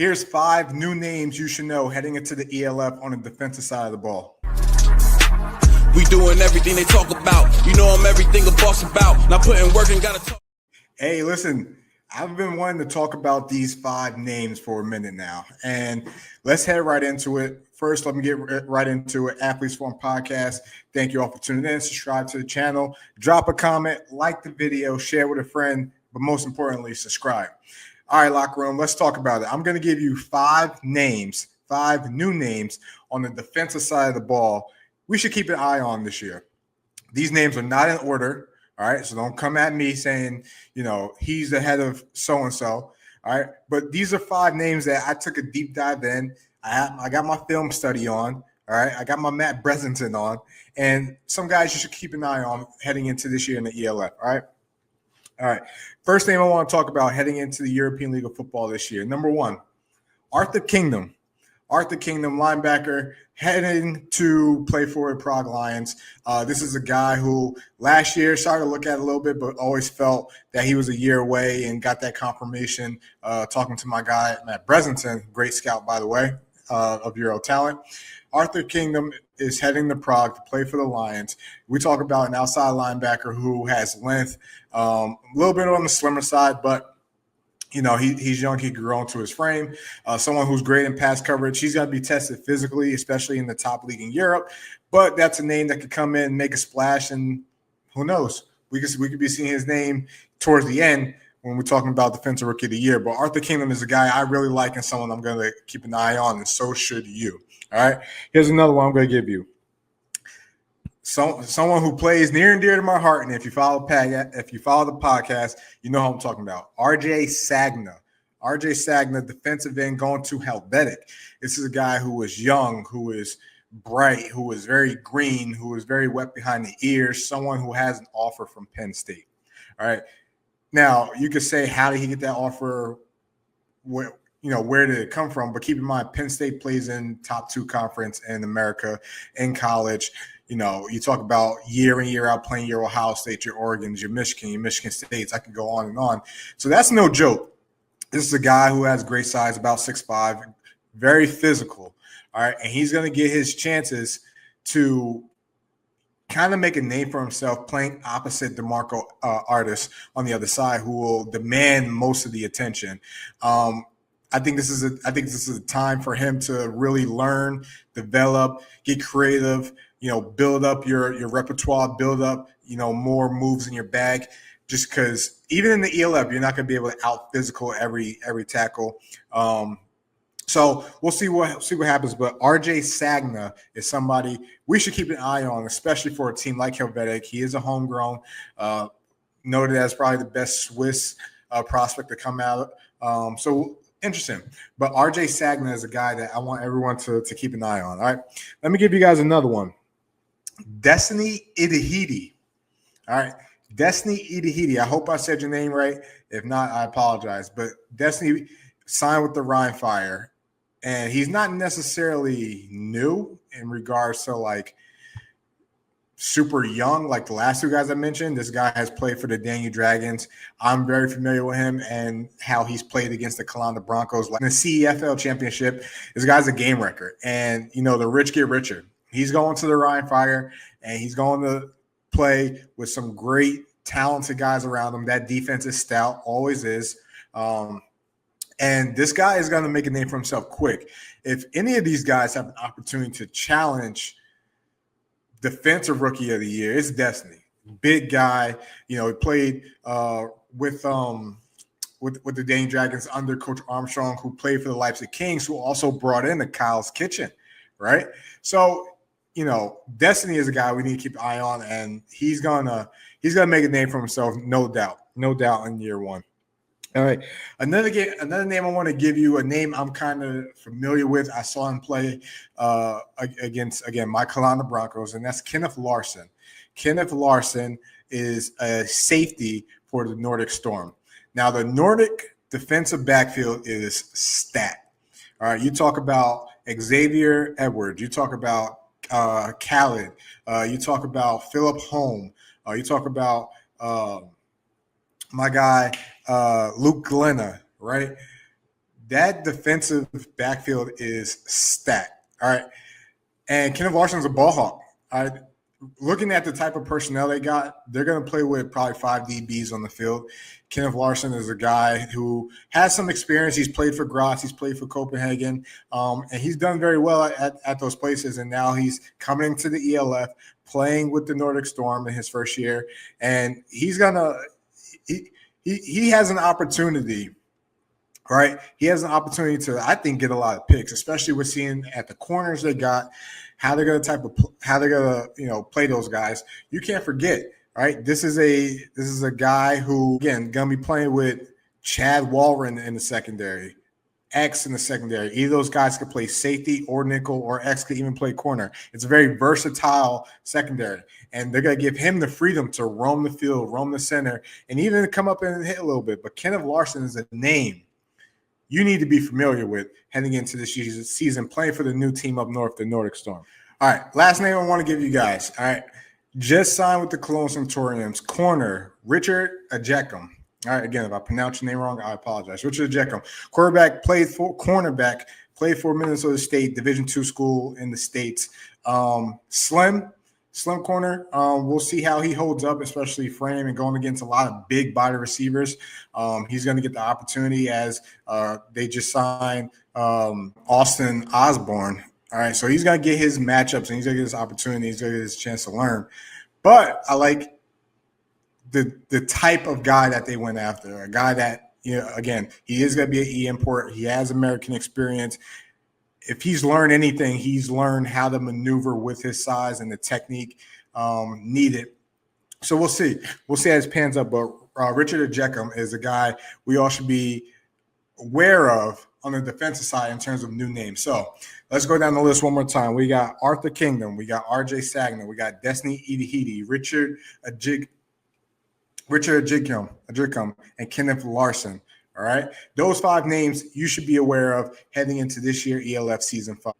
Here's 5 new names you should know heading into the ELF on the defensive side of the ball. We doing everything they talk about. You know I'm everything a boss about. Not putting work and gotta talk. Hey, listen, I've been wanting to talk about these 5 names for a minute now, and let's head right into it. First, let me get right into it. Athletes Forum Podcast. Thank you all for tuning in. Subscribe to the channel. Drop a comment, like the video, share with a friend, but most importantly, subscribe. All right, locker room, let's talk about it. I'm going to give you 5 names, 5 new names on the defensive side of the ball we should keep an eye on this year. These names are not in order, all right? So don't come at me saying, he's the head of so-and-so, all right? But these are 5 names that I took a deep dive in. I got my film study on, all right? I got my Matt Breslin on, and some guys you should keep an eye on heading into this year in the ELF, all right? All right. First name I want to talk about heading into the European League of Football this year. Number 1, Arthur Kingdom. Arthur Kingdom, linebacker, heading to play for Prague Lions. This is a guy who last year started to look at it a little bit, but always felt that he was a year away and got that confirmation talking to my guy, Matt Breslin, great scout, by the way, of Euro talent. Arthur Kingdom is heading to Prague to play for the Lions. We talk about an outside linebacker who has length, a little bit on the slimmer side, but he's young. He can grow into his frame. Someone who's great in pass coverage. He's got to be tested physically, especially in the top league in Europe. But that's a name that could come in, make a splash, and who knows? We could be seeing his name towards the end when we're talking about Defensive Rookie of the Year. But Arthur Kingdom is a guy I really like and someone I'm going to keep an eye on, and so should you. All right? Here's another one I'm going to give you. Someone who plays near and dear to my heart, and if you follow the podcast, you know who I'm talking about. RJ Sagna. RJ Sagna, defensive end, going to Helvetic. This is a guy who is young, who is bright, who is very green, who is very wet behind the ears, someone who has an offer from Penn State. All right. Now, you could say, how did he get that offer? Where did it come from? But keep in mind, Penn State plays in top 2 conference in America in college. You talk about year in, year out playing your Ohio State, your Oregons, your Michigan States. I could go on and on. So that's no joke. This is a guy who has great size, about 6'5", very physical. All right. And he's going to get his chances to kind of make a name for himself playing opposite DeMarco Artis on the other side, who will demand most of the attention. I think this is a time for him to really learn, develop, get creative, build up your repertoire, build up, more moves in your bag, just because even in the ELF, you're not going to be able to out physical every tackle. So we'll see what happens. But RJ Sagna is somebody we should keep an eye on, especially for a team like Helvetic. He is a homegrown, noted as probably the best Swiss prospect to come out. So interesting. But RJ Sagna is a guy that I want everyone to keep an eye on. All right. Let me give you guys another one. Destiny Idahidi. All right. Destiny Idahidi. I hope I said your name right. If not, I apologize. But Destiny signed with the Rhine Fire. And he's not necessarily new in regards to super young, like the last 2 guys I mentioned. This guy has played for the Danube Dragons. I'm very familiar with him and how he's played against the Kalanda Broncos. In the CEFL championship, this guy's a game record. And, the rich get richer. He's going to the Rhine Fire, and he's going to play with some great, talented guys around him. That defense is stout, always is. And this guy is going to make a name for himself quick. If any of these guys have an opportunity to challenge Defensive Rookie of the Year, it's Destiny. Big guy. He played with the Danube Dragons under Coach Armstrong, who played for the Leipzig Kings, who also brought in the Kyle's Kitchen, right? So, Destiny is a guy we need to keep an eye on, and he's gonna make a name for himself, no doubt in year 1. All right. Another name I want to give you, a name I'm kind of familiar with. I saw him play against, my Kalanda Broncos, and that's Kenneth Larson. Kenneth Larson is a safety for the Nordic Storm. Now, the Nordic defensive backfield is stacked. All right. You talk about Xavier Edwards. You talk about Khaled. You talk about Philip Holm. You talk about my guy, Luke Glenna, right? that defensive backfield is stacked. All right. And Kenneth Larson's a ball hawk. All right. Looking at the type of personnel they got, they're going to play with probably 5 DBs on the field. Kenneth Larson is a guy who has some experience. He's played for Graz. He's played for Copenhagen. And he's done very well at those places. And now he's coming into the ELF, playing with the Nordic Storm in his first year. And he's going to he has an opportunity, right? He has an opportunity to, I think, get a lot of picks, especially with seeing at the corners they got, how they're going to play those guys. You can't forget, right? This is a guy who, again, going to be playing with Chad Walren in the secondary, X in the secondary. Either of those guys could play safety or nickel, or X could even play corner. It's a very versatile secondary, and they're going to give him the freedom to roam the field, roam the center, and even come up and hit a little bit. But Kenneth Larson is a name you need to be familiar with heading into this season, playing for the new team up north, the Nordic Storm. All right, last name I want to give you guys. All right, just signed with the Cologne Centurions, corner Richard Ejekam. All right, again, if I pronounce your name wrong, I apologize. Richard Ejekam, cornerback, played for Minnesota State, Division II school in the States. Slim corner. We'll see how he holds up, especially frame and going against a lot of big body receivers. He's going to get the opportunity as they just signed Austin Osborne. All right, so he's going to get his matchups and he's going to get his opportunity. He's going to get his chance to learn. But I like the type of guy that they went after, a guy that, again, he is going to be an E-import. He has American experience. If he's learned anything, he's learned how to maneuver with his size and the technique needed. So we'll see. We'll see how it pans up. But Richard Ejekam is a guy we all should be aware of on the defensive side in terms of new names. So let's go down the list one more time. We got Arthur Kingdom. We got RJ Sagna. We got Destiny Idihidi, Richard Ejekam, and Kenneth Larson. All right. Those 5 names you should be aware of heading into this year ELF Season 5.